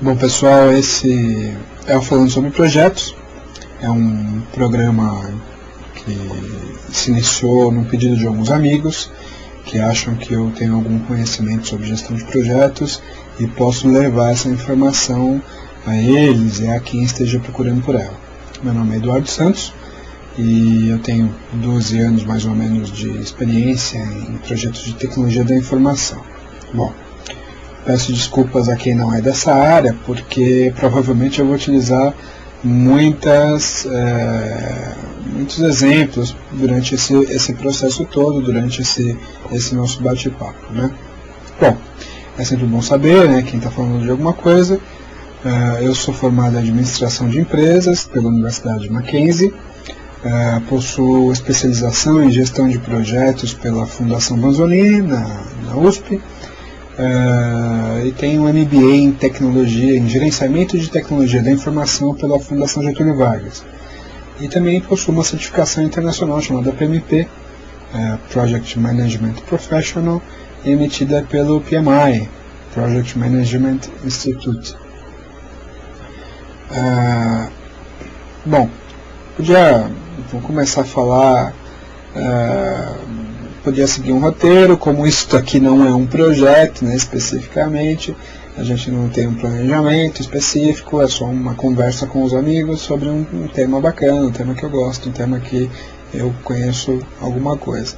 Bom, pessoal, esse é o Falando sobre Projetos. É um programa que se iniciou no pedido de alguns amigos que acham que eu tenho algum conhecimento sobre gestão de projetos e posso levar essa informação a eles e a quem esteja procurando por ela. Meu nome é Eduardo Santos e eu tenho 12 anos mais ou menos de experiência em projetos de tecnologia da informação. Bom, peço desculpas a quem não é dessa área, porque provavelmente eu vou utilizar muitos exemplos durante esse processo todo, durante esse nosso bate-papo, né? Bom, é sempre bom saber, né, quem está falando de alguma coisa. Eu sou formado em Administração de Empresas pela Universidade Mackenzie, possuo especialização em Gestão de Projetos pela Fundação Banzolini, na USP, e tenho um MBA em Tecnologia, em Gerenciamento de Tecnologia da Informação pela Fundação Getúlio Vargas. E também possuo uma certificação internacional chamada PMP, Project Management Professional, emitida pelo PMI, Project Management Institute. Bom, vou começar a falar, podia seguir um roteiro, como isso aqui não é um projeto, né, especificamente, a gente não tem um planejamento específico, é só uma conversa com os amigos sobre um tema bacana, um tema que eu gosto, um tema que eu conheço alguma coisa.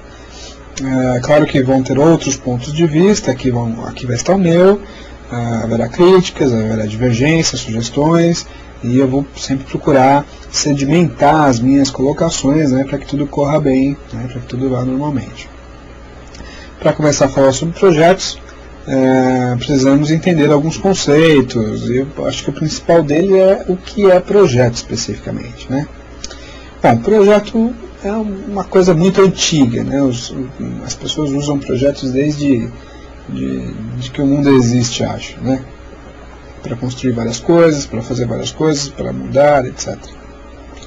Claro que vão ter outros pontos de vista, aqui vai estar o meu, haverá críticas, haverá divergências, sugestões, e eu vou sempre procurar sedimentar as minhas colocações, né, para que tudo corra bem, né, para que tudo vá normalmente. Para começar a falar sobre projetos, precisamos entender alguns conceitos, e eu acho que o principal dele é o que é projeto especificamente, né? Bom, projeto é uma coisa muito antiga, né? As pessoas usam projetos desde que o mundo existe, acho, né? Para construir várias coisas, para fazer várias coisas, para mudar, etc.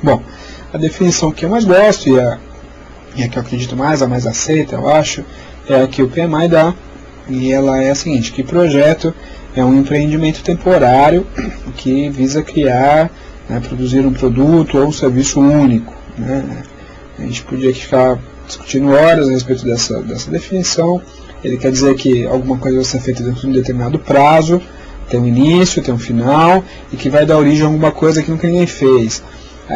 Bom, a definição que eu mais gosto e a que eu acredito mais, a mais aceita, eu acho, é a que o PMI dá, e ela é a seguinte, que projeto é um empreendimento temporário que visa criar, né, produzir um produto ou um serviço único, né? A gente podia aqui ficar discutindo horas a respeito dessa definição. Ele quer dizer que alguma coisa vai ser feita dentro de um determinado prazo, tem um início, tem um final, e que vai dar origem a alguma coisa que nunca ninguém fez.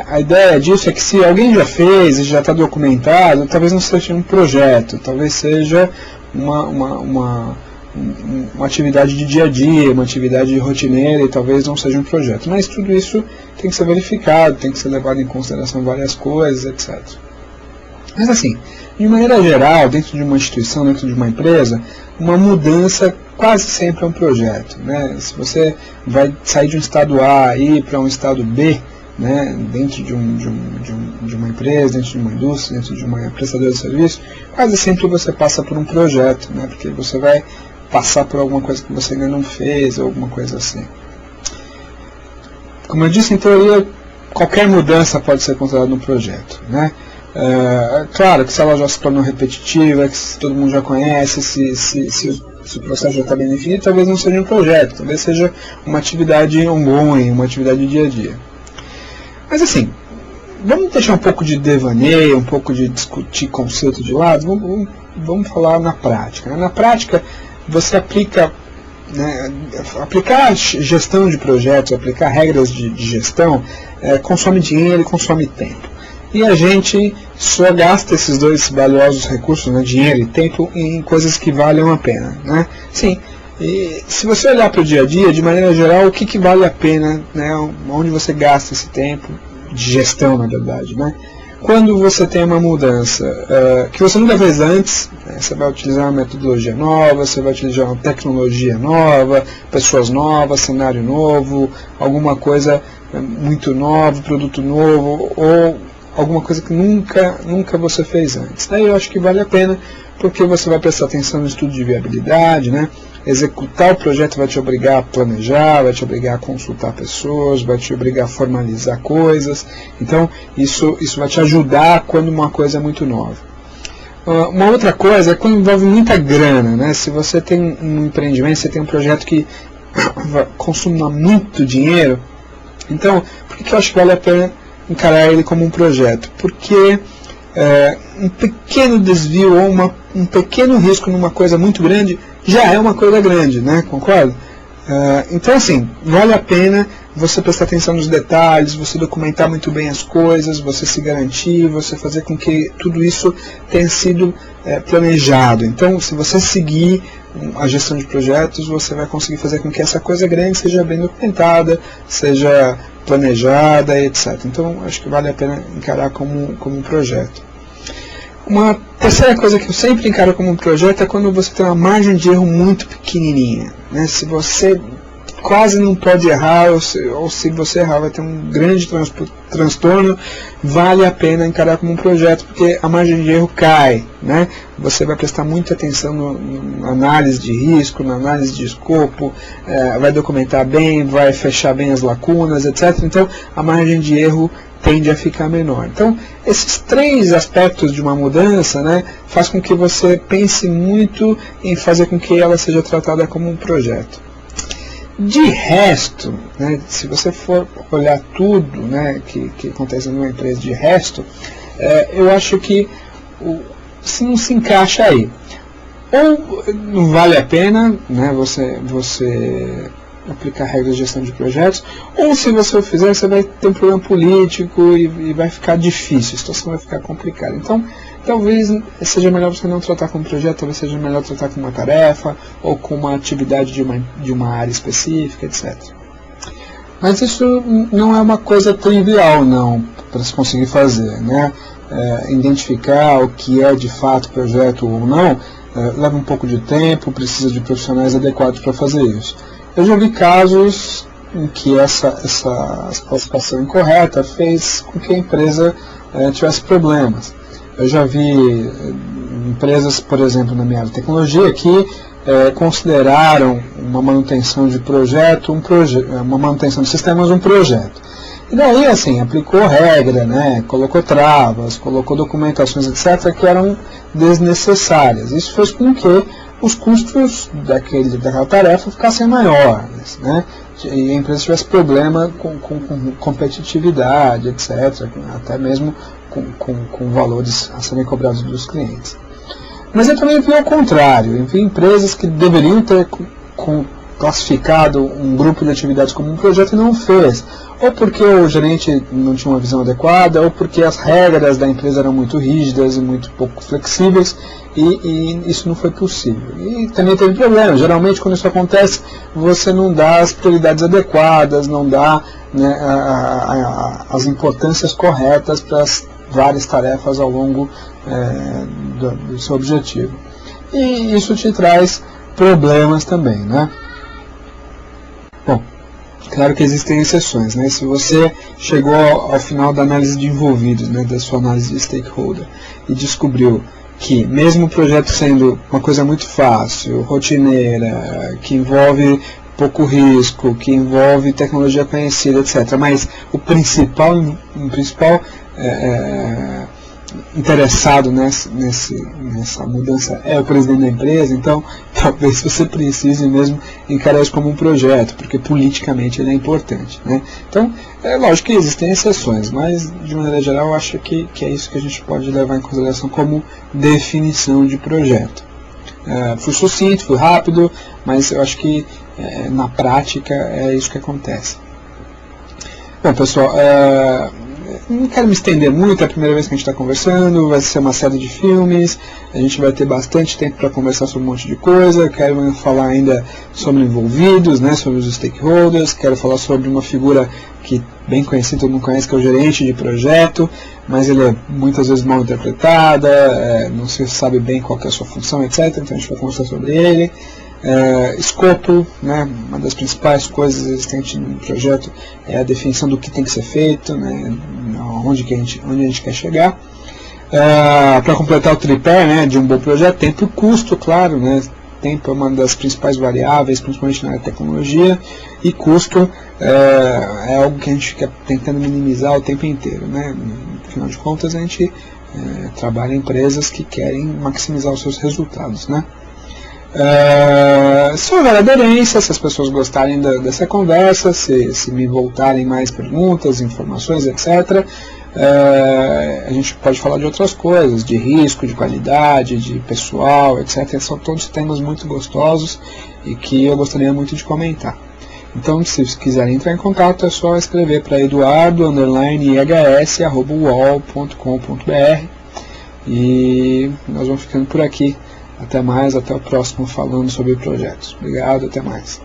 A ideia disso é que se alguém já fez e já está documentado, talvez não seja um projeto, talvez seja uma atividade de dia a dia, uma atividade rotineira, e talvez não seja um projeto. Mas tudo isso tem que ser verificado, tem que ser levado em consideração várias coisas, etc. Mas assim, de maneira geral, dentro de uma instituição, dentro de uma empresa, uma mudança quase sempre é um projeto, né? Se você vai sair de um estado A e ir para um estado B, né, dentro de uma empresa, dentro de uma indústria, dentro de uma prestadora de serviço, quase sempre você passa por um projeto, né, porque você vai passar por alguma coisa que você ainda não fez, ou alguma coisa assim. Como eu disse, em teoria, qualquer mudança pode ser considerada um projeto, né? Claro que se ela já se tornou repetitiva, que se todo mundo já conhece, se o processo já está bem definido, talvez não seja um projeto, talvez seja uma atividade ongoing, uma atividade do dia a dia. Mas assim, vamos deixar um pouco de devaneio, um pouco de discutir conceito de lado, vamos falar na prática. Na prática, você aplica, né, aplicar gestão de projetos, aplicar regras de gestão, consome dinheiro e consome tempo. E a gente só gasta esses dois valiosos recursos, né, dinheiro e tempo, em coisas que valham a pena, né? Sim. E se você olhar para o dia a dia, de maneira geral, o que vale a pena, né, onde você gasta esse tempo de gestão, na verdade, né? Quando você tem uma mudança que você nunca fez antes, né, você vai utilizar uma metodologia nova, você vai utilizar uma tecnologia nova, pessoas novas, cenário novo, alguma coisa muito nova, produto novo, ou alguma coisa que nunca você fez antes. Daí eu acho que vale a pena, porque você vai prestar atenção no estudo de viabilidade, né? Executar o projeto vai te obrigar a planejar, vai te obrigar a consultar pessoas, vai te obrigar a formalizar coisas. Então, isso vai te ajudar quando uma coisa é muito nova. Uma outra coisa é quando envolve muita grana, né? Se você tem um empreendimento, você tem um projeto que consuma muito dinheiro. Então, por que eu acho que vale a pena encarar ele como um projeto? Porque um pequeno desvio ou um pequeno risco numa coisa muito grande já é uma coisa grande, né? Concorda? Então, assim, vale a pena você prestar atenção nos detalhes, você documentar muito bem as coisas, você se garantir, você fazer com que tudo isso tenha sido planejado. Então, se você seguir a gestão de projetos, você vai conseguir fazer com que essa coisa grande seja bem documentada, seja planejada, etc. Então, acho que vale a pena encarar como um projeto. Uma terceira coisa que eu sempre encaro como um projeto é quando você tem uma margem de erro muito pequenininha, né? Se você quase não pode errar, ou se você errar vai ter um grande transtorno, vale a pena encarar como um projeto, porque a margem de erro cai, né? Você vai prestar muita atenção na análise de risco, na análise de escopo, vai documentar bem, vai fechar bem as lacunas, etc. Então, a margem de erro tende a ficar menor. Então, esses três aspectos de uma mudança, né, faz com que você pense muito em fazer com que ela seja tratada como um projeto. De resto, né, se você for olhar tudo, né, que acontece numa empresa de resto, eu acho que se não se encaixa aí. Ou não vale a pena, né, você aplicar regras de gestão de projetos, ou se você o fizer, você vai ter um problema político e vai ficar difícil, a situação vai ficar complicada. Então, talvez seja melhor você não tratar como projeto, talvez seja melhor tratar como uma tarefa, ou com uma atividade de uma área específica, etc. Mas isso não é uma coisa trivial, não, para se conseguir fazer, né? Identificar o que é de fato projeto ou não, leva um pouco de tempo, precisa de profissionais adequados para fazer isso. Eu já vi casos em que essa classificação incorreta fez com que a empresa tivesse problemas. Eu já vi empresas, por exemplo, na minha área de tecnologia, que consideraram uma manutenção de projeto, uma manutenção de sistemas um projeto. E daí, assim, aplicou regra, né, colocou travas, colocou documentações, etc., que eram desnecessárias. Isso fez com que os custos daquela tarefa ficassem maiores, né? E a empresa tivesse problema com competitividade, etc., até mesmo com valores a serem cobrados dos clientes. Mas eu também vi ao contrário, eu vi empresas que deveriam ter classificado um grupo de atividades como um projeto e não fez, ou porque o gerente não tinha uma visão adequada, ou porque as regras da empresa eram muito rígidas e muito pouco flexíveis, e isso não foi possível. E também teve problema, geralmente quando isso acontece, você não dá as prioridades adequadas, não dá, né, as importâncias corretas para as várias tarefas ao longo do seu objetivo. E isso te traz problemas também, né? Bom, claro que existem exceções, né? Se você chegou ao final da análise de envolvidos, né, da sua análise de stakeholder, e descobriu que mesmo o projeto sendo uma coisa muito fácil, rotineira, que envolve pouco risco, que envolve tecnologia conhecida, etc., mas o principal interessado nessa mudança é o presidente da empresa, então talvez você precise mesmo encarar isso como um projeto, porque politicamente ele é importante, né? Então, é lógico que existem exceções, mas de maneira geral eu acho que é isso que a gente pode levar em consideração como definição de projeto. Fui sucinto, fui rápido, mas eu acho que na prática é isso que acontece. Bom, pessoal, não quero me estender muito, é a primeira vez que a gente está conversando, vai ser uma série de filmes, a gente vai ter bastante tempo para conversar sobre um monte de coisa, quero falar ainda sobre envolvidos, né, sobre os stakeholders, quero falar sobre uma figura que bem conhecida, todo mundo conhece, que é o gerente de projeto, mas ele é muitas vezes mal interpretada, não se sabe bem qual que é a sua função, etc., então a gente vai conversar sobre ele. Escopo, né, uma das principais coisas existentes no projeto é a definição do que tem que ser feito, né, onde a gente quer chegar. Para completar o tripé, né, de um bom projeto, tempo e custo, claro, né, tempo é uma das principais variáveis, principalmente na área de tecnologia, e custo é algo que a gente fica tentando minimizar o tempo inteiro, né, afinal de contas a gente trabalha em empresas que querem maximizar os seus resultados, né. Se houver aderência, se as pessoas gostarem dessa conversa, se me voltarem mais perguntas, informações, etc., a gente pode falar de outras coisas, de risco, de qualidade, de pessoal, etc. São todos temas muito gostosos e que eu gostaria muito de comentar. Então, se quiserem entrar em contato, é só escrever para eduardo_ihs@uol.com.br e nós vamos ficando por aqui. Até mais, até o próximo falando sobre projetos. Obrigado, até mais.